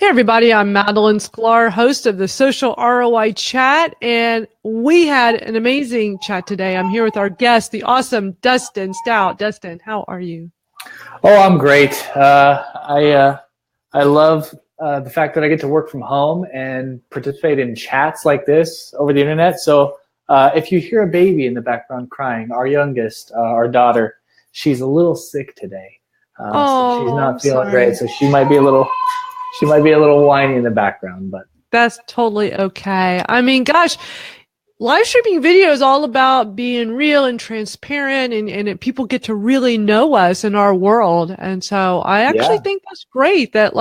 Hey everybody, I'm Madalyn Sklar, host of the Social ROI Chat, and we had an amazing chat today. I'm here with our guest, the awesome Dustin Stout. Dustin, how are you? Oh, I'm great. I love the fact that I get to work from home and participate in chats like this over the internet. So if you hear a baby in the background crying, our youngest, our daughter, she's a little sick today. So she's I'm not feeling sorry. great. So she might be a little whiny in the background, but That's totally okay. I mean, gosh, live streaming video is all about being real and transparent, and people get to really know us in our world. And so I actually yeah. think that's great that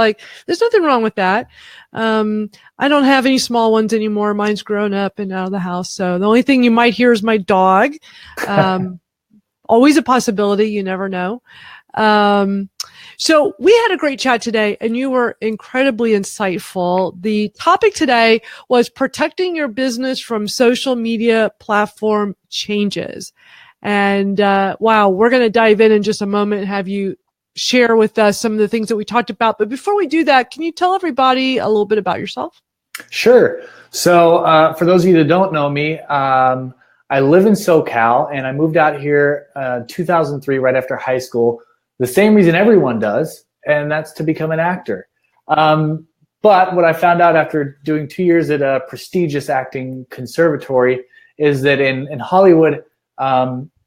there's nothing wrong with that. I don't have any small ones anymore. Mine's grown up and out of the house. So the only thing you might hear is my dog. Always a possibility. You never know. So we had a great chat today and you were incredibly insightful. The topic today was protecting your business from social media platform changes. And, wow, we're going to dive in just a moment and have you share with us some of the things that we talked about. But before we do that, can you tell everybody a little bit about yourself? Sure. So for those of you that don't know me, I live in SoCal and I moved out here 2003 right after high school. The same reason everyone does, and that's to become an actor. But what I found out after doing 2 years at a prestigious acting conservatory is that in Hollywood,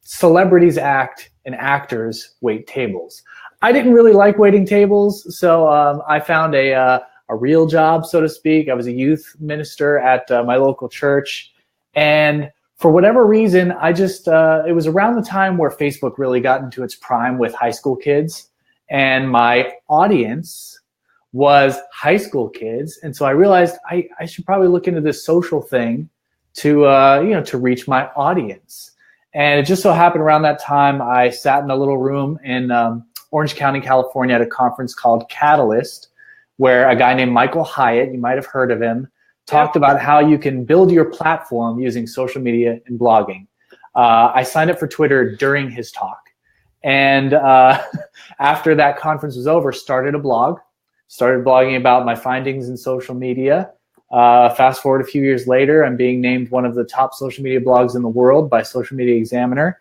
celebrities act and actors wait tables. I didn't really like waiting tables, so I found a real job, so to speak. I was a youth minister at my local church, and for whatever reason, I just, it was around the time where Facebook really got into its prime with high school kids, and my audience was high school kids. And so I realized I should probably look into this social thing to reach my audience. And it just so happened around that time, I sat in a little room in Orange County, California at a conference called Catalyst, where a guy named Michael Hyatt, you might have heard of him, talked about how you can build your platform using social media and blogging. I signed up for Twitter during his talk. And after that conference was over, started blogging about my findings in social media. Fast forward a few years later, I'm being named one of the top social media blogs in the world by Social Media Examiner.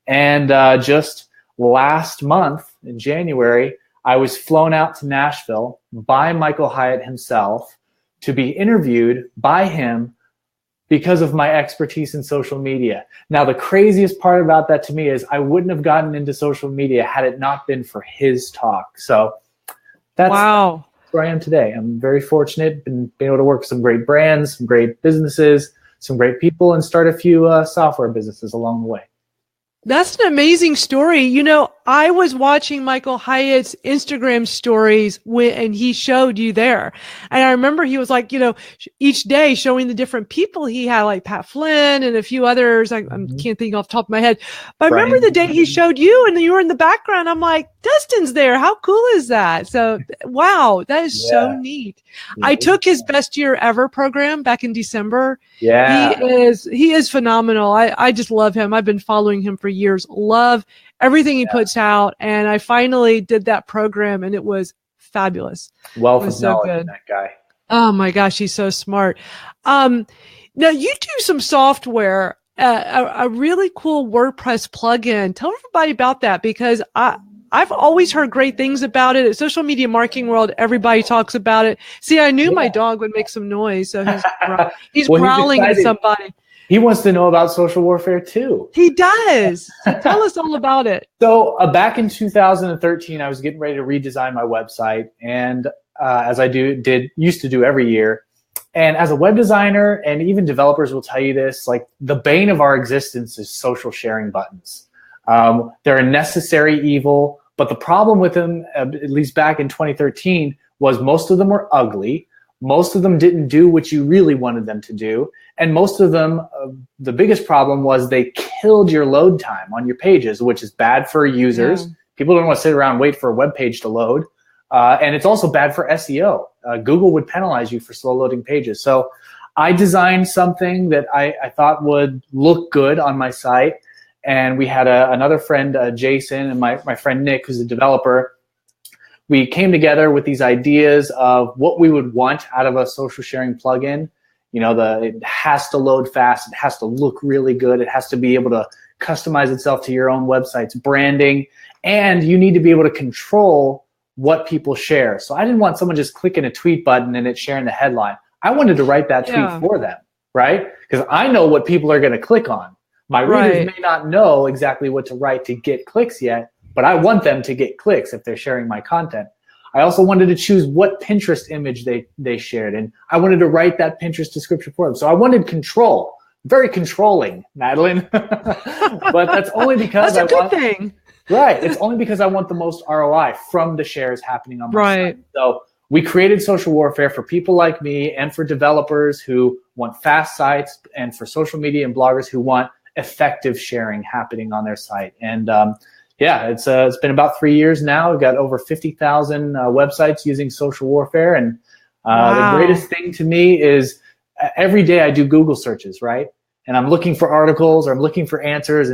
And just last month in January, I was flown out to Nashville by Michael Hyatt himself to be interviewed by him because of my expertise in social media. Now, the craziest part about that to me is I wouldn't have gotten into social media had it not been for his talk. So that's where I am today. I'm very fortunate, been able to work with some great brands, some great businesses, some great people, and start a few software businesses along the way. That's an amazing story. You know, I was watching Michael Hyatt's Instagram stories and he showed you there. And I remember he was like, each day showing the different people he had, like Pat Flynn and a few others. I can't think off the top of my head. But I remember the day he showed you and you were in the background. I'm like, Dustin's there. How cool is that? So, wow, that is so neat. Yeah. I took his Best Year Ever program back in December. Yeah. He is phenomenal. I just love him. I've been following him for years. Love everything he puts out. And I finally did that program and it was fabulous. Wealth of knowledge in that guy. Oh my gosh, he's so smart. Now you do some software, a really cool WordPress plugin. Tell everybody about that because I've always heard great things about it. At Social Media Marketing World, everybody talks about it. See, I knew my dog would make some noise, so he's growling at somebody. He wants to know about social warfare too. He does. So tell us all about it. So back in 2013, I was getting ready to redesign my website, and as I used to do every year. And as a web designer, and even developers will tell you this, like the bane of our existence is social sharing buttons. They're a necessary evil, but the problem with them, at least back in 2013, was most of them were ugly. Most of them didn't do what you really wanted them to do. And most of them, the biggest problem was they killed your load time on your pages, which is bad for users. Yeah. People don't want to sit around and wait for a web page to load. And it's also bad for SEO. Google would penalize you for slow loading pages. So I designed something that I thought would look good on my site. And we had another friend, Jason, and my friend Nick, who's a developer. we came together with these ideas of what we would want out of a social sharing plugin. It has to load fast. It has to look really good. It has to be able to customize itself to your own website's branding. And you need to be able to control what people share. So I didn't want someone just clicking a tweet button and it's sharing the headline. I wanted to write that tweet for them, right? Because I know what people are going to click on. My readers may not know exactly what to write to get clicks yet, but I want them to get clicks if they're sharing my content. I also wanted to choose what Pinterest image they shared, and I wanted to write that Pinterest description for them. So I wanted control. Very controlling, Madalyn. But that's only because that's a good thing. Right. It's only because I want the most ROI from the shares happening on my site. So we created social warfare for people like me and for developers who want fast sites and for social media and bloggers who want effective sharing happening on their site. And it's been about 3 years now. We've got over 50,000 websites using social warfare. And the greatest thing to me is every day I do Google searches, right? And I'm looking for articles or I'm looking for answers.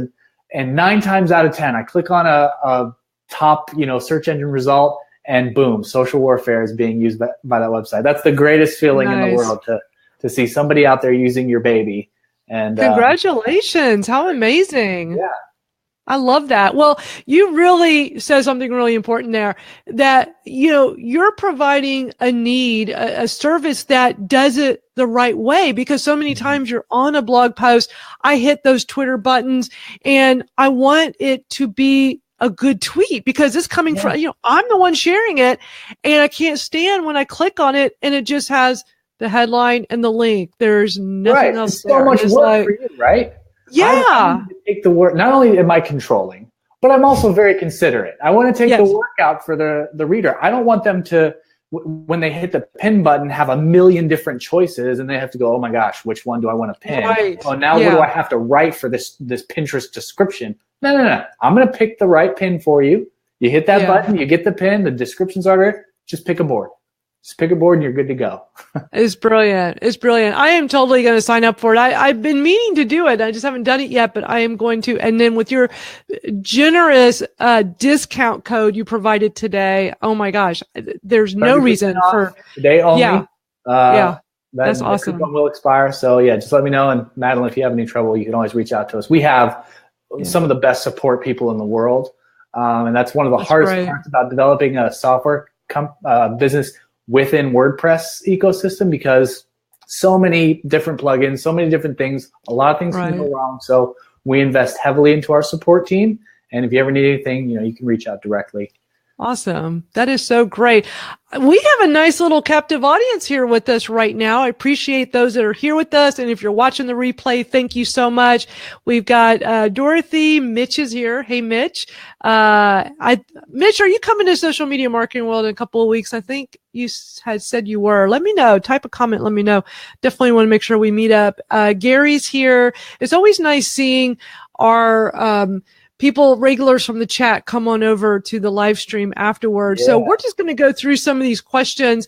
And 9 times out of 10, I click on a top search engine result, and boom, social warfare is being used by that website. That's the greatest feeling in the world to see somebody out there using your baby. And congratulations. How amazing. Yeah. I love that. Well, you really said something really important there, that, you're providing a need, a service that does it the right way, because so many times you're on a blog post, I hit those Twitter buttons and I want it to be a good tweet because it's coming from, I'm the one sharing it, and I can't stand when I click on it and it just has the headline and the link. There's nothing else there. So much work for you, right? Yeah. I need to take the work. Not only am I controlling, but I'm also very considerate. I want to take the work out for the reader. I don't want them to, when they hit the pin button, have a million different choices and they have to go, oh my gosh, which one do I want to pin? Oh, now what do I have to write for this Pinterest description? No. I'm going to pick the right pin for you. You hit that button, you get the pin, the description's already, just pick a board. Just pick a board and you're good to go. It's brilliant. It's brilliant. I am totally going to sign up for it. I've been meaning to do it. I just haven't done it yet, but I am going to. And then with your generous discount code you provided today, oh my gosh, there's no reason for today only. That's awesome. The coupon will expire. So just let me know. And Madalyn, if you have any trouble, you can always reach out to us. We have some of the best support people in the world. And that's one of the hardest parts about developing a software business within WordPress ecosystem, because so many different plugins, so many different things, a lot of things can go wrong. So we invest heavily into our support team. And if you ever need anything, you can reach out directly. Awesome. That is so great. We have a nice little captive audience here with us right now. I appreciate those that are here with us. And if you're watching the replay, thank you so much. We've got Dorothy. Mitch is here. Hey, Mitch. Mitch, are you coming to Social Media Marketing World in a couple of weeks? I think you had said you were. Let me know. Type a comment. Let me know. Definitely want to make sure we meet up. Gary's here. It's always nice seeing our people, regulars from the chat, come on over to the live stream afterwards. So we're just going to go through some of these questions.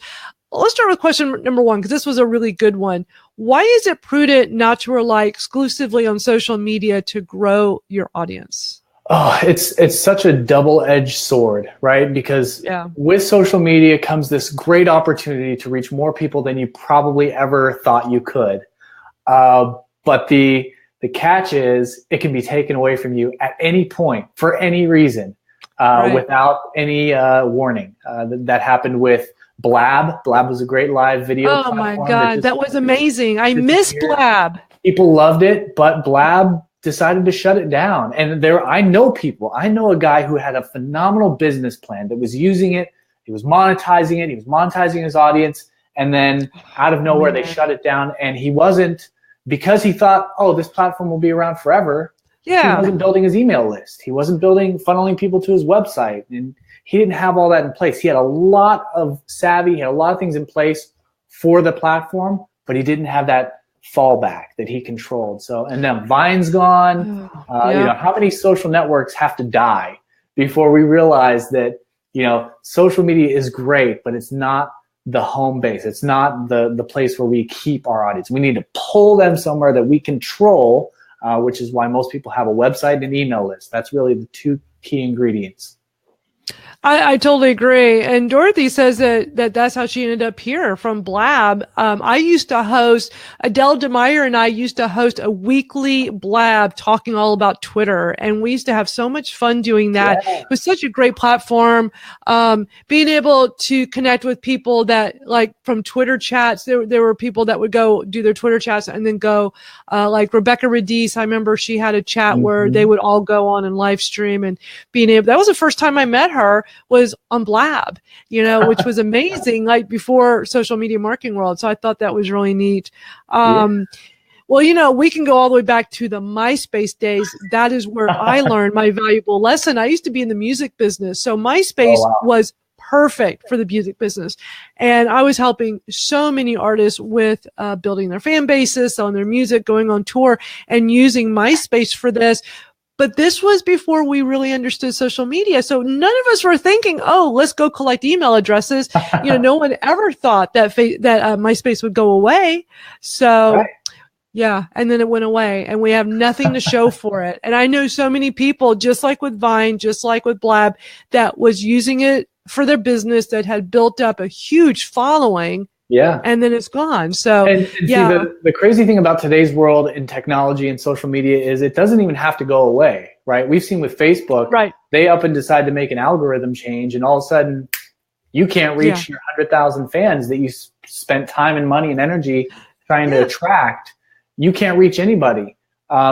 Let's start with question number 1, because this was a really good one. Why is it prudent not to rely exclusively on social media to grow your audience? Oh, it's such a double-edged sword, right? Because with social media comes this great opportunity to reach more people than you probably ever thought you could. But the catch is it can be taken away from you at any point for any reason without any warning. That happened with Blab. Blab was a great live video platform. Oh my God, that was amazing. I miss Blab. People loved it, but Blab decided to shut it down. And I know people. I know a guy who had a phenomenal business plan that was using it. He was monetizing it. He was monetizing his audience. And then out of nowhere, they shut it down. And he wasn't, because he thought, oh, this platform will be around forever. He wasn't building his email list. He wasn't funneling people to his website. And he didn't have all that in place. He had a lot of savvy. He had a lot of things in place for the platform, but he didn't have that fallback that he controlled. So, and then Vine's gone. How many social networks have to die before we realize that, social media is great, but it's not the home base. It's not the place where we keep our audience. We need to pull them somewhere that we control, which is why most people have a website and an email list. That's really the 2 key ingredients. I totally agree. And Dorothy says that's how she ended up here from Blab. I used to host, Adele DeMeyer and I used to host a weekly Blab talking all about Twitter. And we used to have so much fun doing that. Yeah. It was such a great platform. Being able to connect with people that like from Twitter chats, there were people that would go do their Twitter chats and then go, like Rebecca Radice. I remember she had a chat where they would all go on and live stream and that was the first time I met her was on Blab, which was amazing, like before social media marketing world. So I thought that was really neat. Well, we can go all the way back to the MySpace days. That is where I learned my valuable lesson. I used to be in the music business. So MySpace was perfect for the music business. And I was helping so many artists with building their fan bases, selling their music, going on tour, and using MySpace for this. But this was before we really understood social media. So none of us were thinking, oh, let's go collect email addresses. No one ever thought that MySpace would go away. So yeah. And then it went away and we have nothing to show for it. And I know so many people, just like with Vine, just like with Blab, that was using it for their business, that had built up a huge following. Yeah. And then it's gone. So, and yeah. See, the crazy thing about today's world in technology and social media is it doesn't even have to go away, right? We've seen with Facebook, they up and decide to make an algorithm change, and all of a sudden you can't reach your 100,000 fans that you spent time and money and energy trying to attract. You can't reach anybody.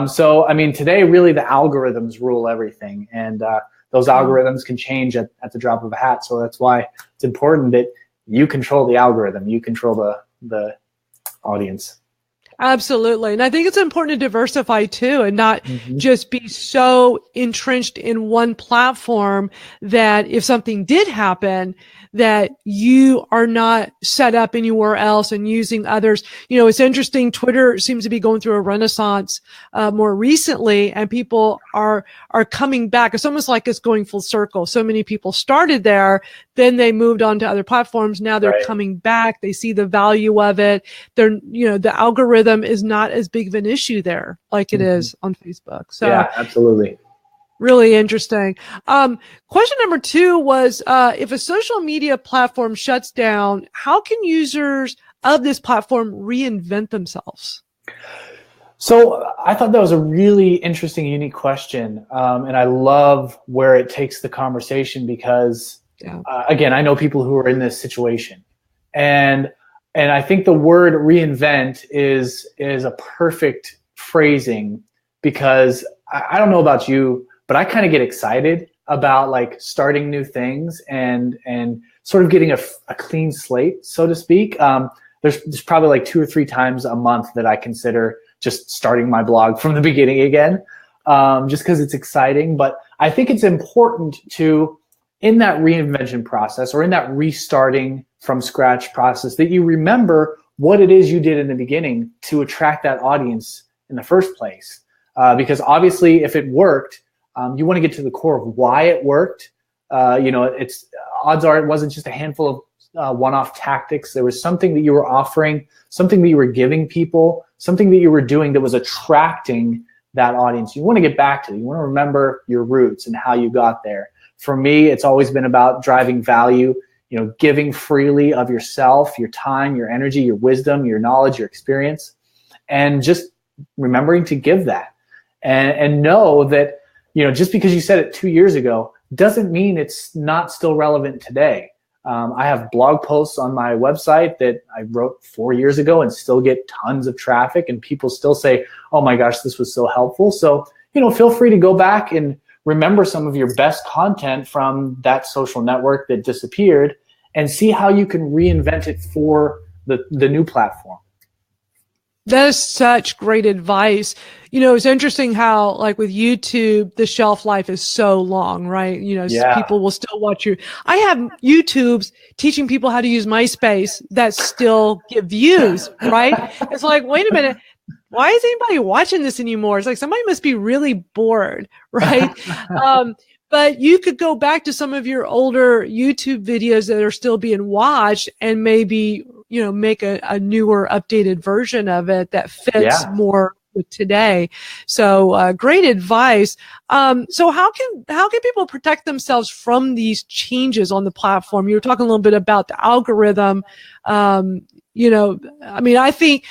So, I mean, today really the algorithms rule everything, and those algorithms can change at the drop of a hat. So that's why it's important that you control the algorithm, you control the audience. Absolutely. And I think it's important to diversify too, and not just be so entrenched in one platform that if something did happen, that you are not set up anywhere else and using others. It's interesting. Twitter seems to be going through a renaissance, more recently, and people are coming back. It's almost like it's going full circle. So many people started there, then they moved on to other platforms. Now they're coming back. They see the value of it. The algorithm is not as big of an issue there like it is on Facebook. So yeah, absolutely. Really interesting. Question number 2 was, if a social media platform shuts down, how can users of this platform reinvent themselves? So I thought that was a really interesting, unique question. And I love where it takes the conversation because, again, I know people who are in this situation. And I think the word reinvent is a perfect phrasing, because I don't know about you, but I kind of get excited about like starting new things and sort of getting a clean slate, so to speak. There's probably like 2 or 3 times a month that I consider just starting my blog from the beginning again, just because it's exciting. But I think it's important to, in that reinvention process or in that restarting from scratch process, that you remember what it is you did in the beginning to attract that audience in the first place. Because obviously if it worked, you want to get to the core of why it worked. It's odds are it wasn't just a handful of one-off tactics. There was something that you were offering, something that you were giving people, something that you were doing that was attracting that audience. You want to get back to it. You want to remember your roots and how you got there. For me, it's always been about driving value, giving freely of yourself, your time, your energy, your wisdom, your knowledge, your experience, and just remembering to give that and know that, just because you said it 2 years ago doesn't mean it's not still relevant today. I have blog posts on my website that I wrote 4 years ago and still get tons of traffic, and people still say, oh my gosh, this was so helpful. So, feel free to go back and remember some of your best content from that social network that disappeared and see how you can reinvent it for the new platform. That is such great advice. It's interesting how, like with YouTube, the shelf life is so long, right? People will still watch you. I have YouTubes teaching people how to use MySpace that still get views, right? It's like, wait a minute. Why is anybody watching this anymore? It's like somebody must be really bored, right? But you could go back to some of your older YouTube videos that are still being watched and maybe, make a newer, updated version of it that fits more with today. So great advice. So how can people protect themselves from these changes on the platform? You were talking a little bit about the algorithm. I think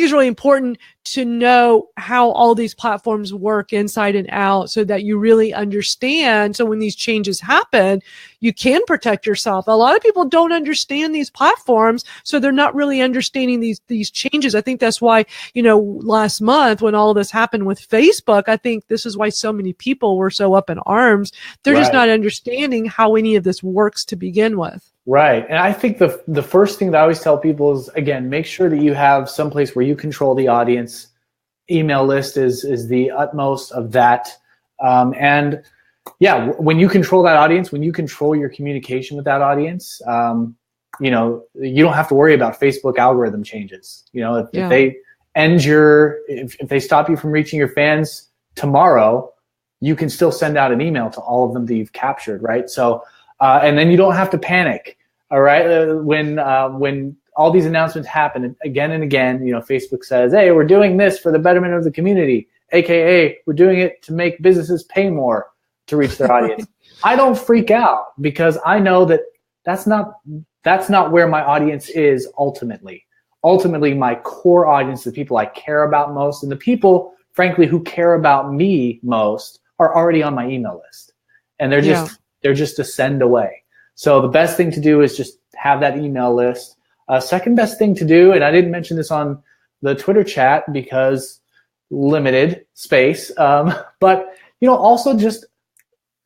it's really important to know how all these platforms work inside and out so that you really understand. So when these changes happen, you can protect yourself. A lot of people don't understand these platforms, so they're not really understanding these changes. I think that's why, last month when all of this happened with Facebook, I think this is why so many people were so up in arms. They're just not understanding how any of this works to begin with. Right. And I think the first thing that I always tell people is, again, make sure that you have some place where you control the audience. Email list is the utmost of that. And yeah, when you control that audience, when you control your communication with that audience, you don't have to worry about Facebook algorithm changes. If they if they stop you from reaching your fans tomorrow, you can still send out an email to all of them that you've captured, right? So, and then you don't have to panic, all right? When all these announcements happen again and again, Facebook says, hey, we're doing this for the betterment of the community, AKA we're doing it to make businesses pay more to reach their audience. I don't freak out because I know that that's not where my audience is ultimately. Ultimately, my core audience, the people I care about most, and the people, frankly, who care about me most are already on my email list. And they're just a send away. So the best thing to do is just have that email list. Second best thing to do, and I didn't mention this on the Twitter chat because limited space, but also just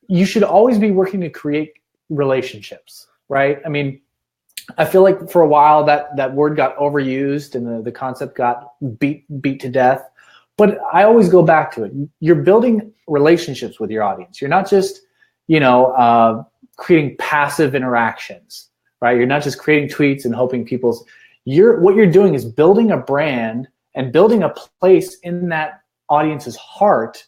you should always be working to create relationships, right? I mean, I feel like for a while that word got overused and the concept got beat to death. But I always go back to it. You're building relationships with your audience. You're not just creating passive interactions, right? You're not just creating tweets and hoping what you're doing is building a brand and building a place in that audience's heart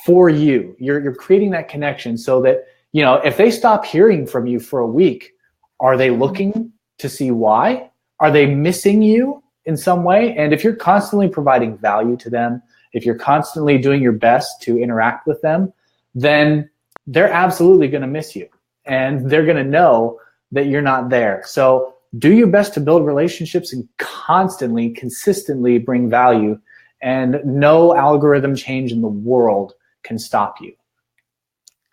for you. You're creating that connection so that, if they stop hearing from you for a week, are they looking to see why? Are they missing you in some way? And if you're constantly providing value to them, if you're constantly doing your best to interact with them, then they're absolutely going to miss you. And they're going to know that you're not there. So do your best to build relationships and constantly, consistently bring value. And no algorithm change in the world can stop you.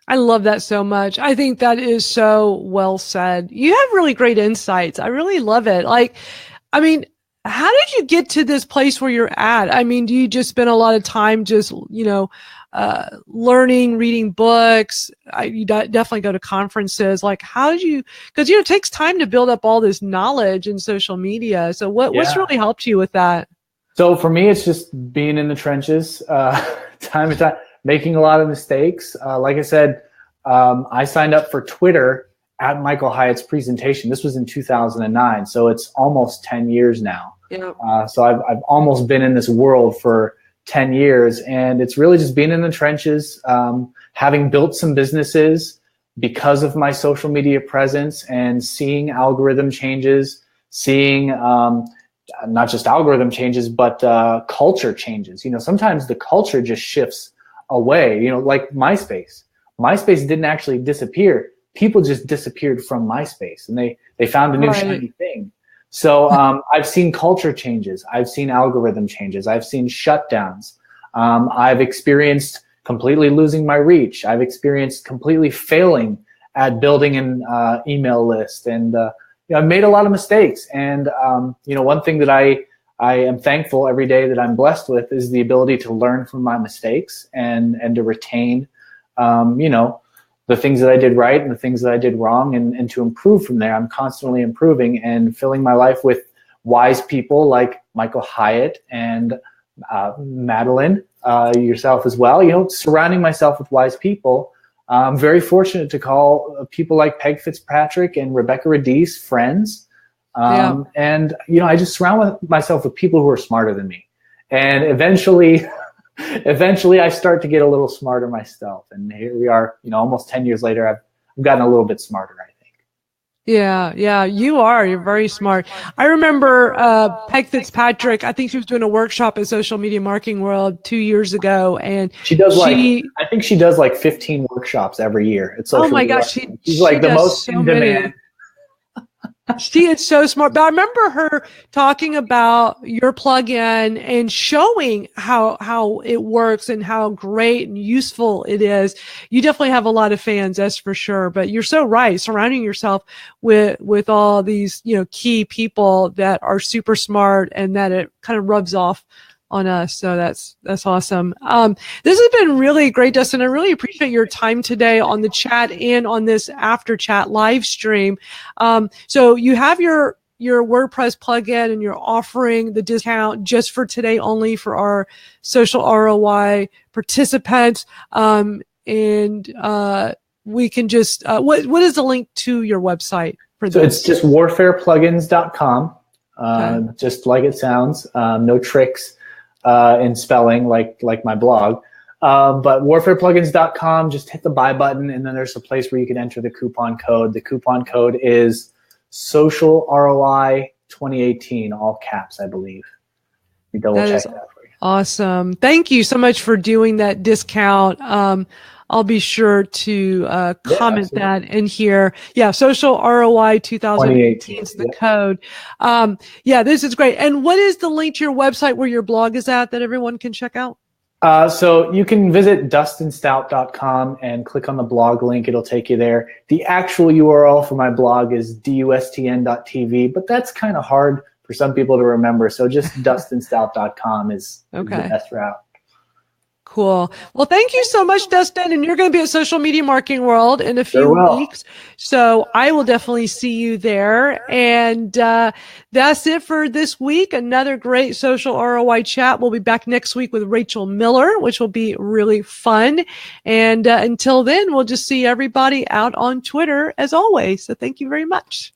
I love that so much. I think that is so well said. You have really great insights. I really love it. How did you get to this place where you're at? I mean, do you just spend a lot of time just, learning, reading books? You definitely go to conferences. Like, how did you, because, it takes time to build up all this knowledge in social media. So what's really helped you with that? So for me, it's just being in the trenches, time to time, making a lot of mistakes. Like I said, I signed up for Twitter at Michael Hyatt's presentation. This was in 2009, so it's almost 10 years now. Yeah. So I've almost been in this world for 10 years, and it's really just being in the trenches, having built some businesses because of my social media presence and seeing algorithm changes, seeing not just algorithm changes, but culture changes. Sometimes the culture just shifts away, like MySpace. MySpace didn't actually disappear. People just disappeared from MySpace, and they found a new shiny thing. So I've seen culture changes. I've seen algorithm changes. I've seen shutdowns. I've experienced completely losing my reach. I've experienced completely failing at building an email list. And I've made a lot of mistakes. And one thing that I am thankful every day that I'm blessed with is the ability to learn from my mistakes and to retain, the things that I did right and the things that I did wrong, and to improve from there. I'm constantly improving and filling my life with wise people like Michael Hyatt and Madalyn, yourself as well, surrounding myself with wise people. I'm very fortunate to call people like Peg Fitzpatrick and Rebecca Radice friends. And, I just surround myself with people who are smarter than me. And eventually I start to get a little smarter myself. And here we are, almost 10 years later, I've gotten a little bit smarter, I think. Yeah, you are. You're very smart. I remember Peg Fitzpatrick, I think she was doing a workshop at Social Media Marketing World 2 years ago, and She does she, I think she does like 15 workshops every year at oh social my media gosh, marketing. She's she like the does most so in demand. many. She is so smart. But I remember her talking about your plugin and showing how it works and how great and useful it is. You definitely have a lot of fans, that's for sure. But you're so right. Surrounding yourself with all these, key people that are super smart and that it kind of rubs off on us. So that's awesome. This has been really great, Dustin. I really appreciate your time today on the chat and on this after chat live stream. So you have your WordPress plugin and you're offering the discount just for today only for our social ROI participants. And we can just, what is the link to your website for this? So it's just warfareplugins.com, just like it sounds, no tricks in spelling like my blog. But warfareplugins.com, just hit the buy button, and then there's a place where you can enter the coupon code. The coupon code is Social ROI 2018, all caps, I believe. You double check that for you. Awesome. Thank you so much for doing that discount. I'll be sure to comment that in here. Yeah, Social ROI 2018 is the code. This is great. And what is the link to your website where your blog is at that everyone can check out? So you can visit dustinstout.com and click on the blog link. It'll take you there. The actual URL for my blog is dustn.tv, but that's kind of hard for some people to remember. So just dustinstout.com is the best route. Cool. Well, thank you so much, Dustin. And you're going to be at Social Media Marketing World in a few weeks. So I will definitely see you there. And that's it for this week. Another great social ROI chat. We'll be back next week with Rachel Miller, which will be really fun. And until then, we'll just see everybody out on Twitter as always. So thank you very much.